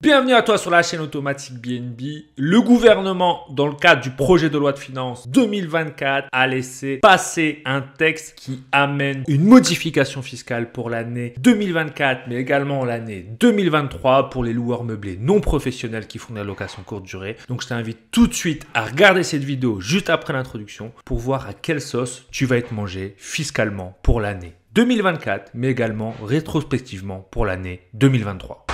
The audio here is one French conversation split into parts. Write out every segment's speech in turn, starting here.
Bienvenue à toi sur la chaîne automatique BNB. Le gouvernement, dans le cadre du projet de loi de finances 2024, a laissé passer un texte qui amène une modification fiscale pour l'année 2024, mais également l'année 2023 pour les loueurs meublés non professionnels qui font de la location courte durée. Donc je t'invite tout de suite à regarder cette vidéo juste après l'introduction pour voir à quelle sauce tu vas être mangé fiscalement pour l'année 2024, mais également rétrospectivement pour l'année 2023.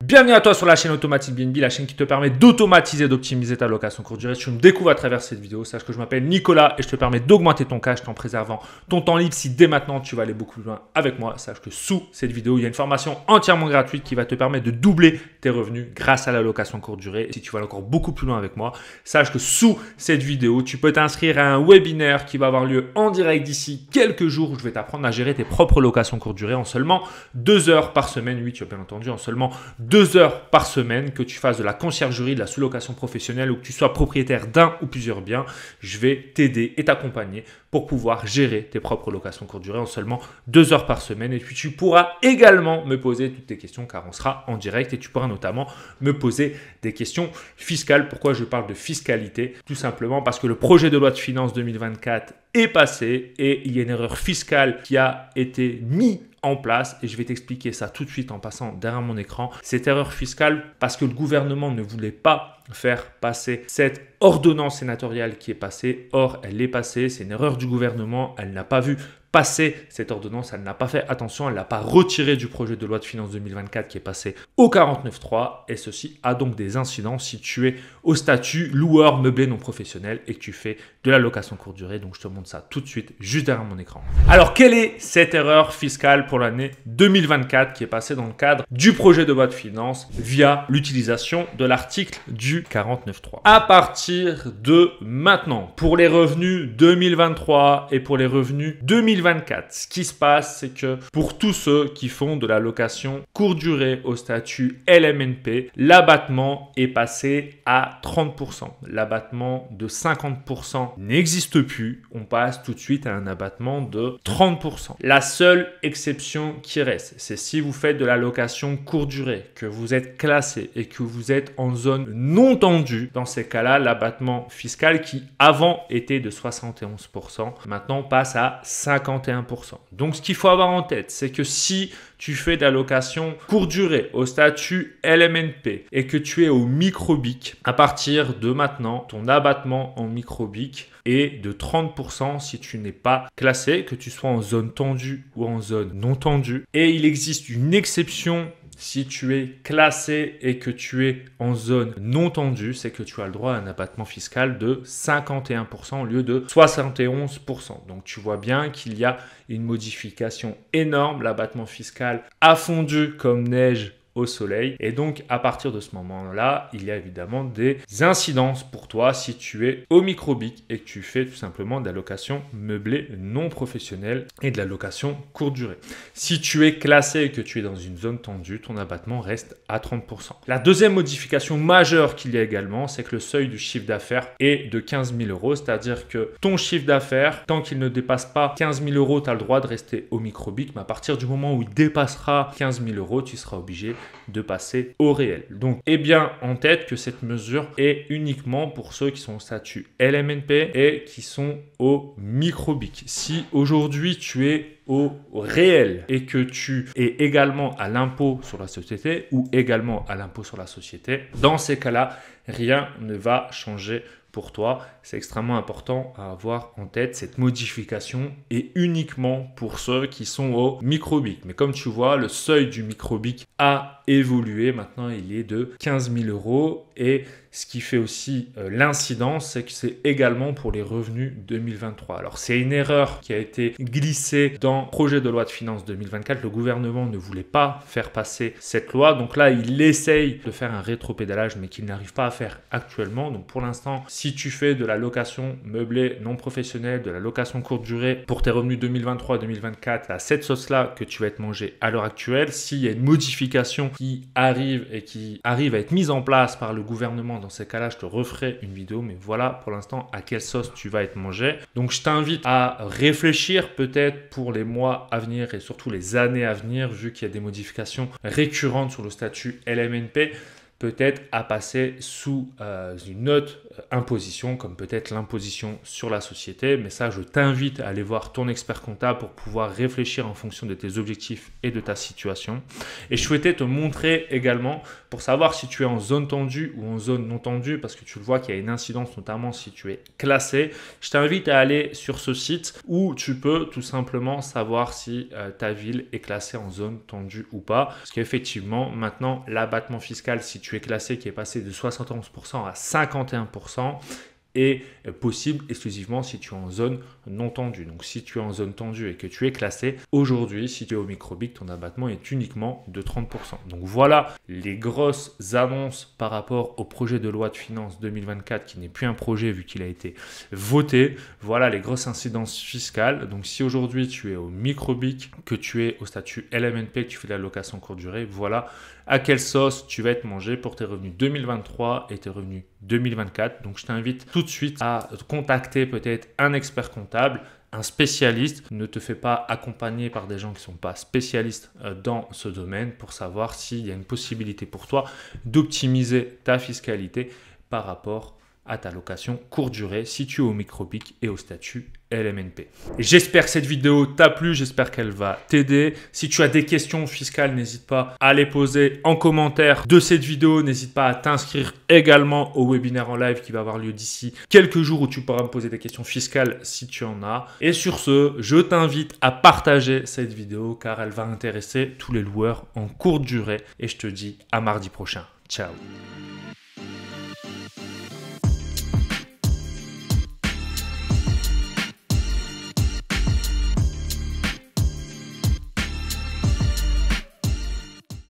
Bienvenue à toi sur la chaîne automatique BNB, la chaîne qui te permet d'automatiser et d'optimiser ta location courte durée. Si tu me découvres à travers cette vidéo, sache que je m'appelle Nicolas et je te permets d'augmenter ton cash en préservant ton temps libre. Si dès maintenant tu vas aller beaucoup plus loin avec moi, sache que sous cette vidéo, il y a une formation entièrement gratuite qui va te permettre de doubler tes revenus grâce à la location courte durée. Et si tu vas aller encore beaucoup plus loin avec moi, sache que sous cette vidéo, tu peux t'inscrire à un webinaire qui va avoir lieu en direct d'ici quelques jours où je vais t'apprendre à gérer tes propres locations courte durée en seulement 2 heures par semaine. Oui, tu as bien entendu, en seulement 2 heures par semaine, que tu fasses de la conciergerie, de la sous-location professionnelle ou que tu sois propriétaire d'un ou plusieurs biens, je vais t'aider et t'accompagner pour pouvoir gérer tes propres locations courte durée en seulement 2 heures par semaine. Et puis tu pourras également me poser toutes tes questions car on sera en direct et tu pourras notamment me poser des questions fiscales. Pourquoi je parle de fiscalité? Tout simplement parce que le projet de loi de finances 2024 est passé et il y a une erreur fiscale qui a été mise en place et je vais t'expliquer ça tout de suite en passant derrière mon écran. Cette erreur fiscale parce que le gouvernement ne voulait pas faire passer cette ordonnance sénatoriale qui est passée. Or, elle est passée, c'est une erreur du gouvernement, elle n'a pas vu passer cette ordonnance, elle n'a pas fait attention, elle n'a pas retiré du projet de loi de finances 2024 qui est passé au 49.3 et ceci a donc des incidences si tu es au statut loueur meublé non professionnel et que tu fais de la location courte durée. Donc je te montre ça tout de suite juste derrière mon écran. Alors quelle est cette erreur fiscale pour l'année 2024 qui est passée dans le cadre du projet de loi de finances via l'utilisation de l'article du 49.3? À partir de maintenant, pour les revenus 2023 et pour les revenus 2024, ce qui se passe, c'est que pour tous ceux qui font de la location courte durée au statut LMNP, l'abattement est passé à 30%. L'abattement de 50% n'existe plus. On passe tout de suite à un abattement de 30%. La seule exception qui reste, c'est si vous faites de la location courte durée, que vous êtes classé et que vous êtes en zone non tendue. Dans ces cas-là, l'abattement fiscal qui avant était de 71%, maintenant passe à 51%. Donc, ce qu'il faut avoir en tête, c'est que si tu fais de la location courte durée au statut LMNP et que tu es au microbic, à partir de maintenant, ton abattement en microbic est de 30% si tu n'es pas classé, que tu sois en zone tendue ou en zone non tendue. Et il existe une exception si tu es classé et que tu es en zone non tendue, c'est que tu as le droit à un abattement fiscal de 51% au lieu de 71%. Donc tu vois bien qu'il y a une modification énorme. L'abattement fiscal a fondu comme neige au soleil. Et donc, à partir de ce moment-là, il y a évidemment des incidences pour toi si tu es au microbic et que tu fais tout simplement de la location meublée non professionnelle et de la location courte durée. Si tu es classé et que tu es dans une zone tendue, ton abattement reste à 30%. La deuxième modification majeure qu'il y a également, c'est que le seuil du chiffre d'affaires est de 15 000 euros. C'est-à-dire que ton chiffre d'affaires, tant qu'il ne dépasse pas 15 000 euros, tu as le droit de rester au microbic. Mais à partir du moment où il dépassera 15 000 euros, tu seras obligé de passer au réel. Donc, aie bien en tête que cette mesure est uniquement pour ceux qui sont au statut LMNP et qui sont au microbic. Si aujourd'hui tu es au réel et que tu es également à l'impôt sur la société ou également à l'impôt sur la société, dans ces cas-là, rien ne va changer pour toi. C'est extrêmement important à avoir en tête. Cette modification est uniquement pour ceux qui sont au microbic. Mais comme tu vois, le seuil du microbic a évolué. Maintenant, il est de 15 000 euros. Et ce qui fait aussi l'incidence, c'est que c'est également pour les revenus 2023. Alors, c'est une erreur qui a été glissée dans dans le projet de loi de finances 2024, le gouvernement ne voulait pas faire passer cette loi. Donc là, il essaye de faire un rétropédalage, mais qu'il n'arrive pas à faire actuellement. Donc pour l'instant, si tu fais de la location meublée non professionnelle, de la location courte durée pour tes revenus 2023-2024, à cette sauce-là que tu vas être mangé à l'heure actuelle, s'il y a une modification qui arrive et qui arrive à être mise en place par le gouvernement, dans ces cas-là, je te referai une vidéo. Mais voilà pour l'instant à quelle sauce tu vas être mangé. Donc je t'invite à réfléchir peut-être pour les mois à venir et surtout les années à venir, vu qu'il y a des modifications récurrentes sur le statut LMNP, peut-être à passer sous une autre imposition, comme peut-être l'imposition sur la société. Mais ça, je t'invite à aller voir ton expert comptable pour pouvoir réfléchir en fonction de tes objectifs et de ta situation. Et je souhaitais te montrer également, pour savoir si tu es en zone tendue ou en zone non tendue, parce que tu le vois qu'il y a une incidence, notamment si tu es classé. Je t'invite à aller sur ce site où tu peux tout simplement savoir si ta ville est classée en zone tendue ou pas. Parce qu'effectivement, maintenant, l'abattement fiscal, si tu es classé, qui est passé de 71% à 51%, est possible exclusivement si tu es en zone non tendue. Donc si tu es en zone tendue et que tu es classé, aujourd'hui, si tu es au microbic, ton abattement est uniquement de 30%. Donc voilà les grosses annonces par rapport au projet de loi de finances 2024, qui n'est plus un projet vu qu'il a été voté. Voilà les grosses incidences fiscales. Donc si aujourd'hui tu es au microbic, que tu es au statut LMNP, que tu fais de la location courte durée, voilà à quelle sauce tu vas être mangé pour tes revenus 2023 et tes revenus 2024. Donc je t'invite tout de suite à contacter peut-être un expert comptable, un spécialiste. Ne te fais pas accompagner par des gens qui ne sont pas spécialistes dans ce domaine pour savoir s'il y a une possibilité pour toi d'optimiser ta fiscalité par rapport à ta location courte durée si tu es au microbic et au statut LMNP. J'espère que cette vidéo t'a plu, j'espère qu'elle va t'aider. Si tu as des questions fiscales, n'hésite pas à les poser en commentaire de cette vidéo. N'hésite pas à t'inscrire également au webinaire en live qui va avoir lieu d'ici quelques jours où tu pourras me poser des questions fiscales si tu en as. Et sur ce, je t'invite à partager cette vidéo car elle va intéresser tous les loueurs en courte durée. Et je te dis à mardi prochain. Ciao.